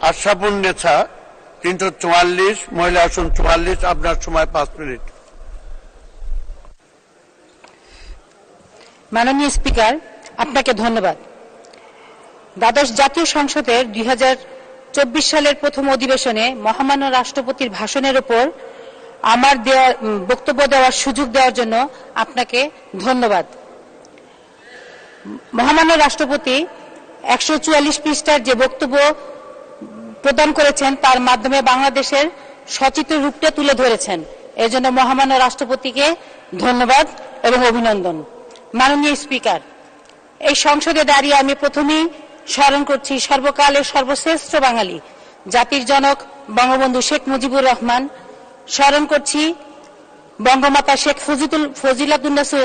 আশরাফুন্নেছা 344, মহিলা আসন 44। আপনার সময় 5 মিনিট। মাননীয় স্পিকার, আপনাকে ধন্যবাদ। দ্বাদশ জাতীয় সংসদের 2024 সালের প্রথম অধিবেশনে মহামান্য রাষ্ট্রপতির ভাষণের উপর আমার বক্তব্য দেওয়ার সুযোগ দেওয়ার জন্য আপনাকে ধন্যবাদ। মহামান্য রাষ্ট্রপতি 144 পৃষ্ঠার যে বক্তব্য প্রদান করেছেন তার মাধ্যমে বাংলাদেশের সচিত্র রূপটা তুলে ধরেছেন। এর জন্য মহামান্য রাষ্ট্রপতিকে ধন্যবাদ এবং অভিনন্দন। মাননীয় স্পিকার, এই সংসদে দাঁড়িয়ে আমি প্রথমেই স্মরণ করছি সর্বকালের সর্বশ্রেষ্ঠ বাঙালি জাতির জনক বঙ্গবন্ধু শেখ মুজিবুর রহমান। স্মরণ করছি বঙ্গমাতা শেখ ফজিলাতুন্নেছা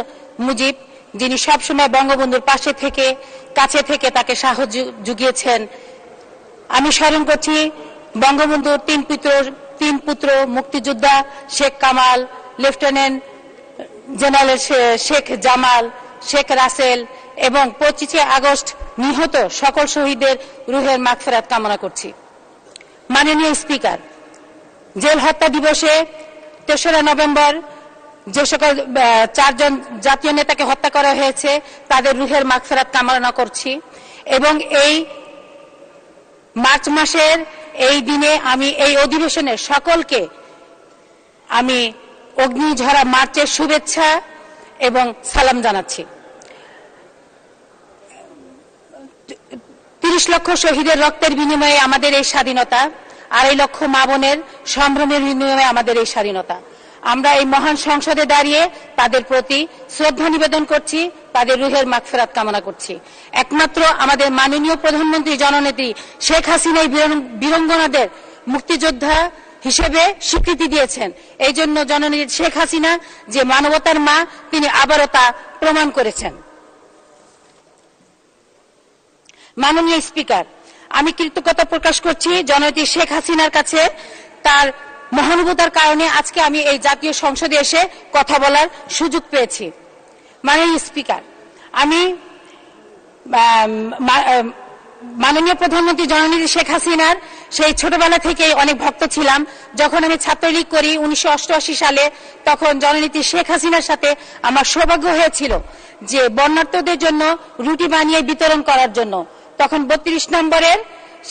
মুজিব, যিনি সবসময় বঙ্গবন্ধুর পাশে থেকে কাছে থেকে তাকে সাহায্য জুগিয়েছেন। আমি স্মরণ করছি বঙ্গবন্ধুর তিন পুত্র মুক্তিযোদ্ধা শেখ কামাল, লেফটেন্যান্ট জেনারেল শেখ জামাল, শেখ রাসেল এবং 25 আগস্ট নিহত সকল শহীদের রুহের মাগফিরাত কামনা করছি। মাননীয় স্পিকার, জেল হত্যা দিবসে 3রা নভেম্বর যে সকল 4 জন জাতীয় নেতাকে হত্যা করা হয়েছে তাদের রুহের মাগফিরাত কামনা করছি এবং এই মার্চ মাসের এই দিনে আমি এই অধিবেশনের সকলকে আমি অগ্নিঝরা মার্চের শুভেচ্ছা এবং সালাম জানাচ্ছি। 30 লক্ষ শহীদের রক্তের বিনিময়ে আমাদের এই স্বাধীনতা, 2.5 লক্ষ মা বোনের সম্ভ্রমের বিনিময়ে আমাদের এই স্বাধীনতা। আমরা এই মহান সংসদে দাঁড়িয়ে তাদের প্রতি শ্রদ্ধা নিবেদন করছি, তাদের রুহের মাগফিরাত কামনা করছি। একমাত্র আমাদের মাননীয় প্রধানমন্ত্রী জননেত্রী শেখ হাসিনা বীরাঙ্গনাদের মুক্তিযোদ্ধা হিসেবে স্বীকৃতি দিয়েছেন। এই জন্য জননেত্রী শেখ হাসিনা যে মানবতার মা, তিনি আবারও তা প্রমাণ করেছেন। মাননীয় স্পিকার, আমি কৃতজ্ঞতা প্রকাশ করছি জননেত্রী শেখ হাসিনার কাছে। তার মহানুভবতার কারণে আজকে আমি এই জাতীয় সংসদে এসে কথা বলার সুযোগ পেয়েছি। মাননীয় স্পিকার, আমি মাননীয় প্রধানমন্ত্রী জননেত্রী শেখ হাসিনার সেই ছোটবেলা থেকেই অনেক ভক্ত ছিলাম। যখন আমি ছাত্রলীগ করি 1988 সালে, তখন জননেত্রী শেখ হাসিনার সাথে আমার সৌভাগ্য হয়েছিল যে বন্যার্তদের জন্য রুটি বানিয়ে বিতরণ করার জন্য। তখন 32 নম্বরের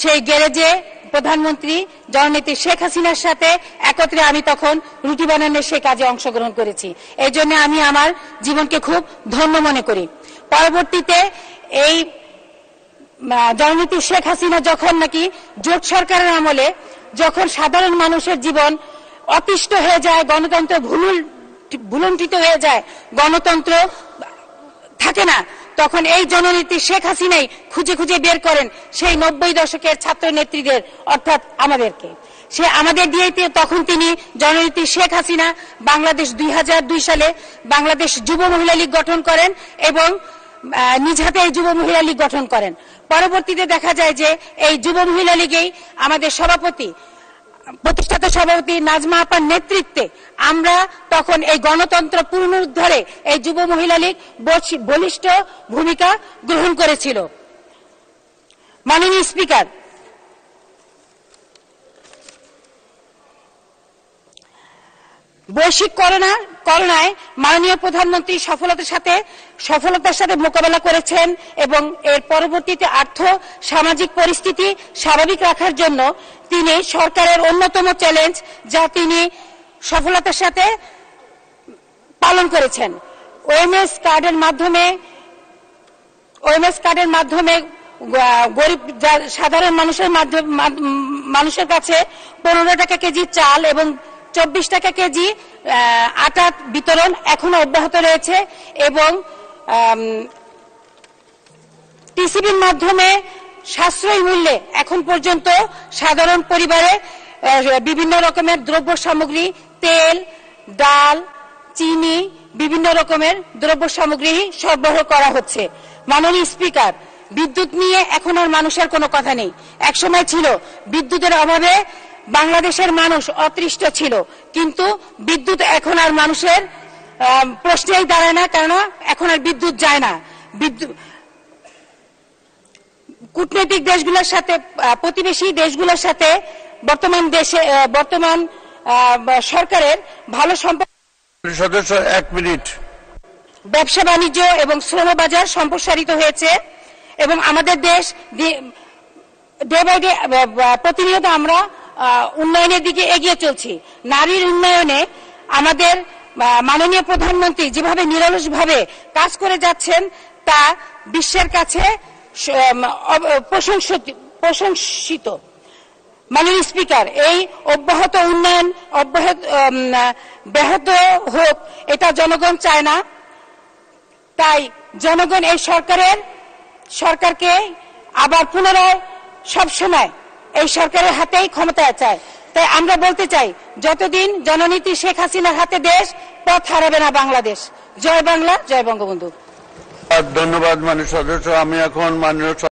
সেই গ্যারেজে প্রধানমন্ত্রী জননেত্রী শেখ হাসিনার সাথে একত্রে আমি তখন রুটি বানানোর সেই কাজে অংশগ্রহণ করেছি। এই জন্য আমি আমার জীবনকে খুব ধন্য মনে করি। পরবর্তীতে এই জননেত্রী শেখ হাসিনা যখন নাকি জোট সরকারের আমলে যখন সাধারণ মানুষের জীবন অতিষ্ঠ হয়ে যায়, গণতন্ত্র ভুলুণ্ঠিত হয়ে যায়, গণতন্ত্র থাকে না, তখন এই জননেত্রী শেখ হাসিনাই খুঁজে খুঁজে বের করেন সেই 90 দশকের ছাত্র নেত্রীদের, অর্থাৎ আমাদেরকে। সে আমাদের দিয়ে তখন তিনি জননেত্রী শেখ হাসিনা বাংলাদেশ 2002 সালে বাংলাদেশ যুব মহিলা লীগ গঠন করেন এবং নিজ হাতে এই যুব মহিলা লীগ গঠন করেন। পরবর্তীতে দেখা যায় যে এই যুব মহিলা লীগেই আমাদের প্রতিষ্ঠাতা সভাপতি নাজমা আপার নেতৃত্বে আমরা তখন এই গণতন্ত্র পুনরুদ্ধারে এই যুব মহিলা লীগ বলিষ্ঠ ভূমিকা গ্রহণ করেছিল। মাননীয় স্পিকার, বৈশ্বিক করোনায় মাননীয় প্রধানমন্ত্রী সফলতার সাথে মোকাবেলা করেছেন এবং এর পরবর্তীতে সামাজিক পরিস্থিতি স্বাভাবিক রাখার জন্য তিনি সরকারের অন্যতম চ্যালেঞ্জ যা তিনি সফলতার সাথে পালন করেছেন। ওএমএস কার্ডের মাধ্যমে গরিব সাধারণ মানুষের কাছে 15 টাকা কেজি চাল এবং 24 টাকা কেজি আটা বিতরণ এখনো অব্যাহত রয়েছে এবং টিসিবির মাধ্যমে সাশ্রয়ী মূল্যে এখন পর্যন্ত সাধারণ পরিবারে বিভিন্ন রকমের দ্রব্য সামগ্রী, তেল, ডাল, চিনি, বিভিন্ন রকমের দ্রব্য সামগ্রী সরবরাহ করা হচ্ছে। মাননীয় স্পিকার, বিদ্যুৎ নিয়ে এখন আর মানুষের কোনো কথা নেই। একসময় ছিল বিদ্যুতের অভাবে বাংলাদেশের মানুষ অতৃষ্ট ছিল, কিন্তু বিদ্যুৎ এখন আর মানুষের প্রশ্নেই দাঁড়ায় না, কারণ এখন আর বিদ্যুৎ যায় না। কূটনৈতিক দেশগুলোর সাথে, প্রতিবেশী দেশগুলোর সাথে বর্তমান সরকারের ভালো সম্পর্ক, সদস্য 1 মিনিট। ব্যবসা বাণিজ্য এবং শ্রম বাজার সম্প্রসারিত হয়েছে এবং আমাদের দেশ ডে বাই ডে প্রতিনিয়ত আমরা উন্নয়নের দিকে এগিয়ে চলছি। নারীর উন্নয়নে আমাদের মাননীয় প্রধানমন্ত্রী যেভাবে নিরলসভাবে কাজ করে যাচ্ছেন তা বিশ্বের কাছে প্রশংসিত। মাননীয় স্পিকার, এই অব্যাহত উন্নয়ন ব্যাহত হোক এটা জনগণ চায় না। তাই জনগণ এই সরকারকে আবার পুনরায় সবসময় এই সরকারের হাতেই ক্ষমতা চায়। তাই আমরা বলতে চাই, যতদিন জননেত্রী শেখ হাসিনার হাতে দেশ, পথ হারাবে না বাংলাদেশ। জয় বাংলা, জয় বঙ্গবন্ধু। ধন্যবাদ মাননীয় সদস্য। আমি এখন মাননীয়